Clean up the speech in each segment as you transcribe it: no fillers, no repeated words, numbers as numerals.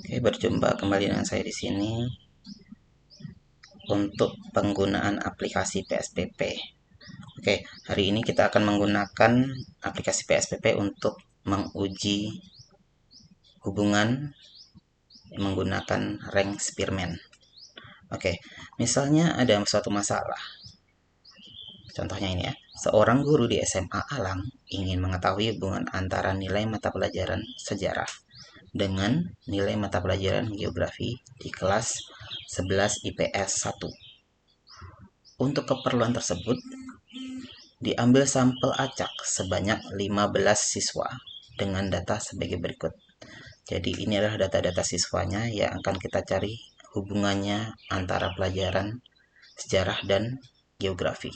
Oke, berjumpa kembali dengan saya di sini untuk penggunaan aplikasi PSPP. Oke, hari ini kita akan menggunakan aplikasi PSPP untuk menguji hubungan menggunakan rank Spearman. Oke, misalnya ada suatu masalah. Contohnya ini ya, seorang guru di SMA Alang ingin mengetahui hubungan antara nilai mata pelajaran sejarah dengan nilai mata pelajaran geografi di kelas 11 IPS 1. Untuk keperluan tersebut, diambil sampel acak sebanyak 15 siswa dengan data sebagai berikut. Jadi ini adalah data-data siswanya yang akan kita cari hubungannya antara pelajaran sejarah dan geografi.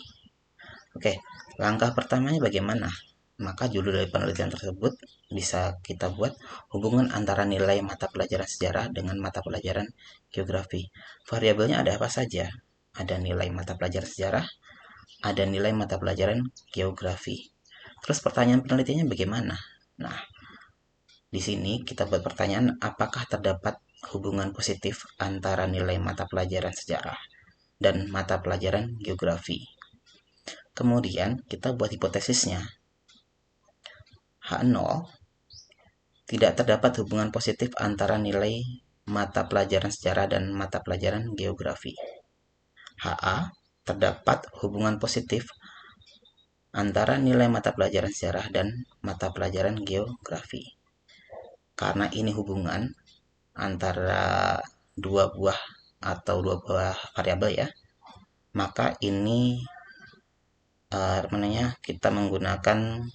Oke, langkah pertamanya bagaimana? Maka judul dari penelitian tersebut bisa kita buat hubungan antara nilai mata pelajaran sejarah dengan mata pelajaran geografi. Variabelnya ada apa saja? Ada nilai mata pelajaran sejarah, ada nilai mata pelajaran geografi. Terus pertanyaan penelitiannya bagaimana? Nah, di sini kita buat pertanyaan apakah terdapat hubungan positif antara nilai mata pelajaran sejarah dan mata pelajaran geografi. Kemudian kita buat hipotesisnya. H0 tidak terdapat hubungan positif antara nilai mata pelajaran sejarah dan mata pelajaran geografi. HA terdapat hubungan positif antara nilai mata pelajaran sejarah dan mata pelajaran geografi. Karena ini hubungan antara dua buah variabel ya, maka ini kita menggunakan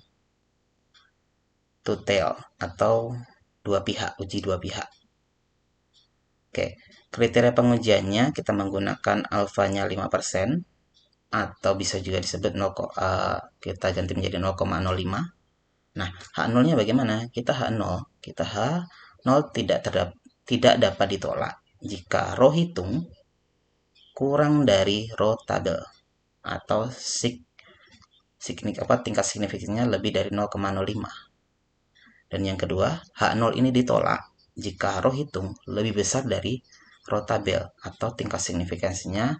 two-tail atau uji dua pihak. Oke, kriteria pengujiannya kita menggunakan alfanya 5% atau bisa juga disebut kita ganti menjadi 0,05. Nah, H0-nya bagaimana? Kita H0 tidak dapat ditolak jika row hitung kurang dari row tabel atau tingkat signifikannya lebih dari 0,05. Dan yang kedua, H0 ini ditolak jika row hitung lebih besar dari row tabel atau tingkat signifikansinya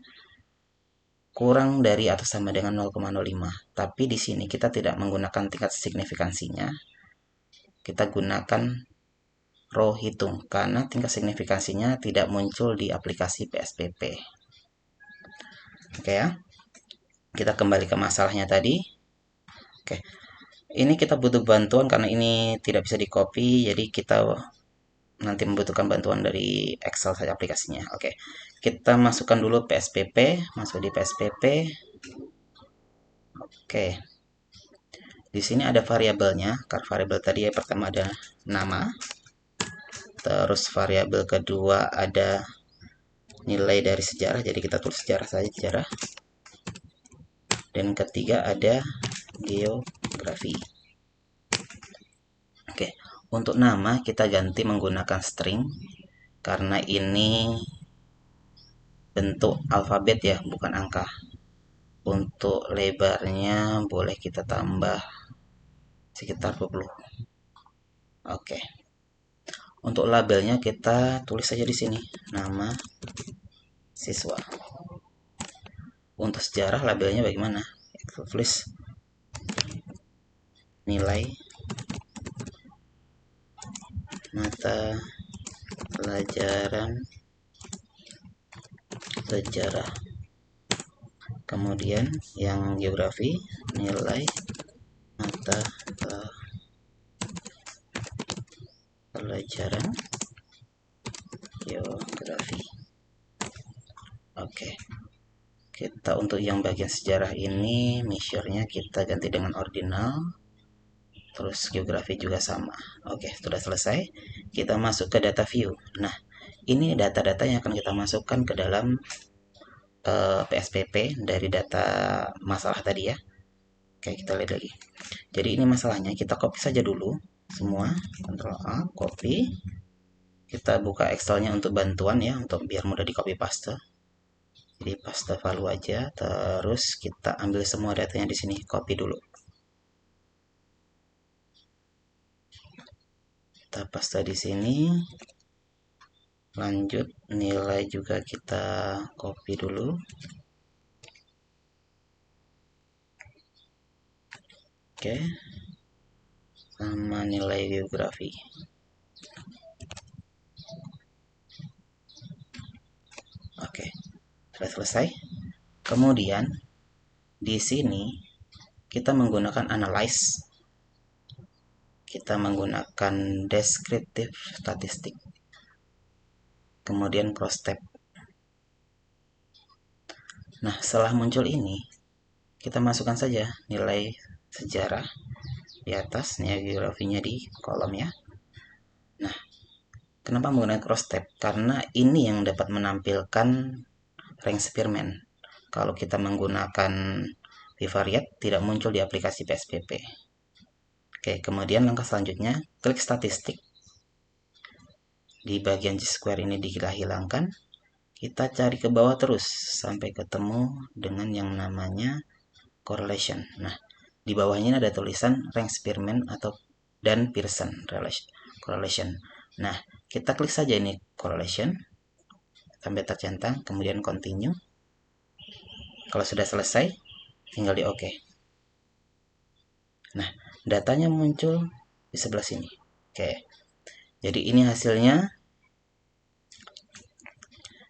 kurang dari atau sama dengan 0,05. Tapi di sini kita tidak menggunakan tingkat signifikansinya. Kita gunakan row hitung karena tingkat signifikansinya tidak muncul di aplikasi PSPP. Oke ya. Kita kembali ke masalahnya tadi. Oke. Ini kita butuh bantuan karena ini tidak bisa di-copy, jadi kita nanti membutuhkan bantuan dari Excel saja aplikasinya. Oke. Kita masukkan dulu PSPP, masuk di PSPP. Oke. Di sini ada variabelnya. Karena variabel tadi yang pertama ada nama. Terus variabel kedua ada nilai dari sejarah, jadi kita tulis sejarah saja, sejarah. Dan ketiga ada geografi. Oke, untuk nama kita ganti menggunakan string karena ini bentuk alfabet ya, bukan angka. Untuk lebarnya boleh kita tambah sekitar 20. Oke. Untuk labelnya kita tulis saja di sini nama siswa. Untuk sejarah labelnya bagaimana? Kita tulis nilai mata pelajaran sejarah. Kemudian yang geografi nilai mata pelajaran geografi. Oke. Kita untuk yang bagian sejarah ini measure-nya kita ganti dengan ordinal. Terus geografi juga sama. Oke, sudah selesai. Kita masuk ke data view. Nah, ini data-data yang akan kita masukkan ke dalam PSPP dari data masalah tadi ya. Oke, kita lihat lagi. Jadi ini masalahnya, kita copy saja dulu semua. Ctrl A, copy. Kita buka Excel-nya untuk bantuan ya, untuk biar mudah di copy paste. Jadi paste value aja, terus kita ambil semua datanya di sini, copy dulu. Kita paste di sini. Lanjut, nilai juga kita copy dulu. Oke, sama nilai geografi. Oke, sudah selesai. Kemudian di sini kita menggunakan analyze. Kita menggunakan descriptive statistik. Kemudian cross-tab. Nah, setelah muncul ini, kita masukkan saja nilai sejarah di atas, nilai geografinya di kolom ya. Nah, kenapa menggunakan cross-tab? Karena ini yang dapat menampilkan rank spearman. Kalau kita menggunakan bivariate, tidak muncul di aplikasi PSPP. Oke, kemudian langkah selanjutnya, klik statistik. Di bagian G-square ini kita hilangkan. Kita cari ke bawah terus sampai ketemu dengan yang namanya correlation. Nah, di bawahnya ada tulisan rank spearman atau dan Pearson correlation. Nah, kita klik saja ini correlation sampai tercentang, kemudian continue. Kalau sudah selesai, tinggal di OK. Nah, datanya muncul di sebelah sini. Oke. Jadi ini hasilnya.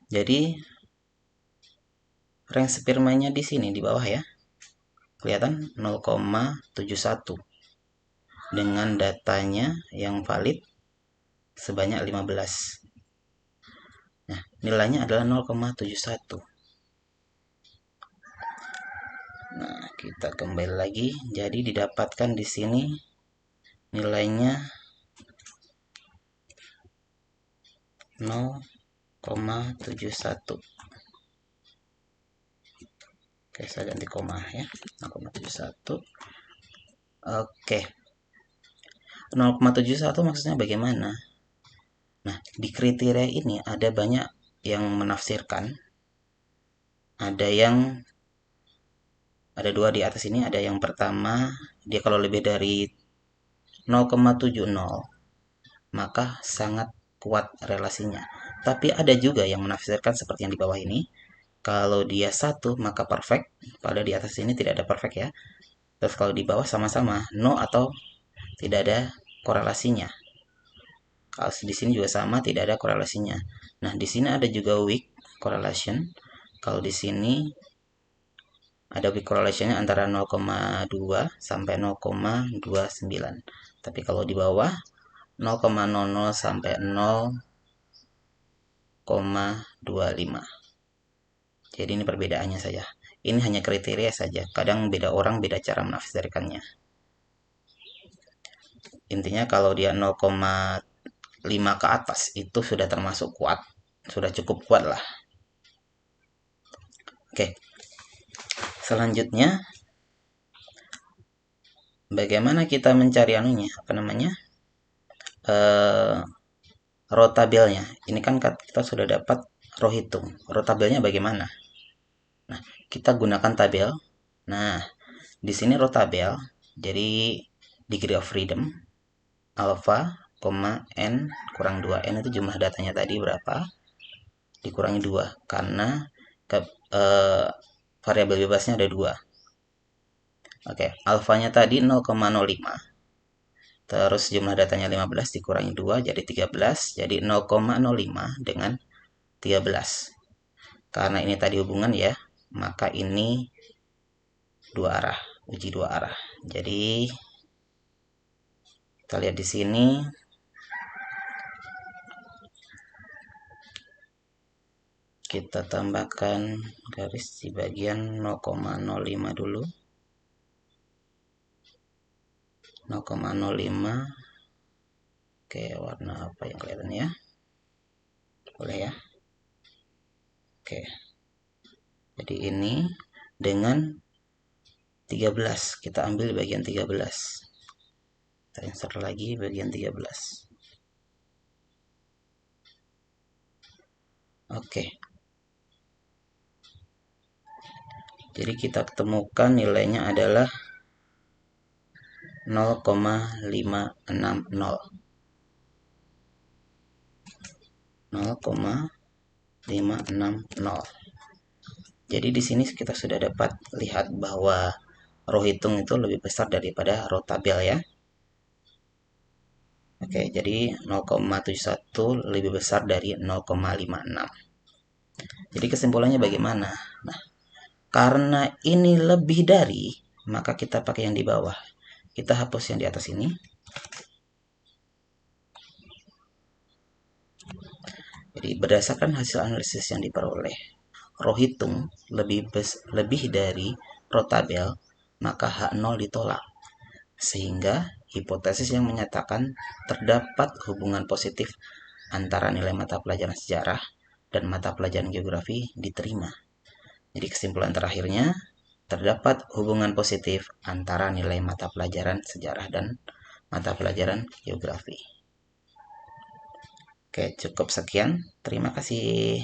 Jadi rank spearman-nya di sini di bawah ya. Kelihatan 0,71 dengan datanya yang valid sebanyak 15. Nah, nilainya adalah 0,71. Nah, kita kembali lagi. Jadi didapatkan di sini nilainya 0,71. Oke, saya ganti koma ya. 0,71. Oke. 0,71 maksudnya bagaimana? Nah, di kriteria ini ada banyak yang menafsirkan. Ada dua di atas ini. Ada yang pertama, dia kalau lebih dari 0,70 maka sangat kuat relasinya. Tapi ada juga yang menafsirkan seperti yang di bawah ini. Kalau dia 1 maka perfect. Pada di atas ini tidak ada perfect ya. Terus kalau di bawah sama-sama no atau tidak ada korelasinya. Kalau di sini juga sama, tidak ada korelasinya. Nah, di sini ada juga weak correlation. Kalau di sini ada weak correlation antara 0,2 sampai 0,29. Tapi kalau di bawah 0,00 sampai 0,25. Jadi ini perbedaannya saja. Ini hanya kriteria saja. Kadang beda orang beda cara menafsirkannya. Intinya kalau dia 0,5 ke atas itu sudah termasuk kuat. Sudah cukup kuat lah. Oke. Selanjutnya bagaimana kita mencari anunya? Apa namanya? Row tabelnya. Ini kan kita sudah dapat row hitung. Row tabelnya bagaimana? Nah, kita gunakan tabel. Nah, di sini row tabel. Jadi degree of freedom alpha, n kurang 2n itu jumlah datanya tadi berapa? Dikurangi 2 karena variabel bebasnya ada 2. Oke, alfanya tadi 0,05. Terus jumlah datanya 15 dikurangi 2 jadi 13. Jadi 0,05 dengan 13. Karena ini tadi hubungan ya, maka ini dua arah, uji dua arah. Jadi kita lihat di sini. Kita tambahkan garis di bagian 0,05 dulu. 0,05. Oke, warna apa yang kelihatan ya? Boleh ya? Oke. Jadi ini dengan 13. Kita ambil bagian 13. Kita insert lagi bagian 13. Oke. Jadi kita temukan nilainya adalah 0,560. 0,560. Jadi di sini kita sudah dapat lihat bahwa row hitung itu lebih besar daripada row tabel ya. Oke, jadi 0,71 lebih besar dari 0,56. Jadi kesimpulannya bagaimana? Nah, karena ini lebih dari, maka kita pakai yang di bawah. Kita hapus yang di atas ini. Jadi berdasarkan hasil analisis yang diperoleh, row hitung lebih dari row tabel, maka H0 ditolak. Sehingga hipotesis yang menyatakan terdapat hubungan positif antara nilai mata pelajaran sejarah dan mata pelajaran geografi diterima. Jadi kesimpulan terakhirnya, terdapat hubungan positif antara nilai mata pelajaran sejarah dan mata pelajaran geografi. Oke, cukup sekian. Terima kasih.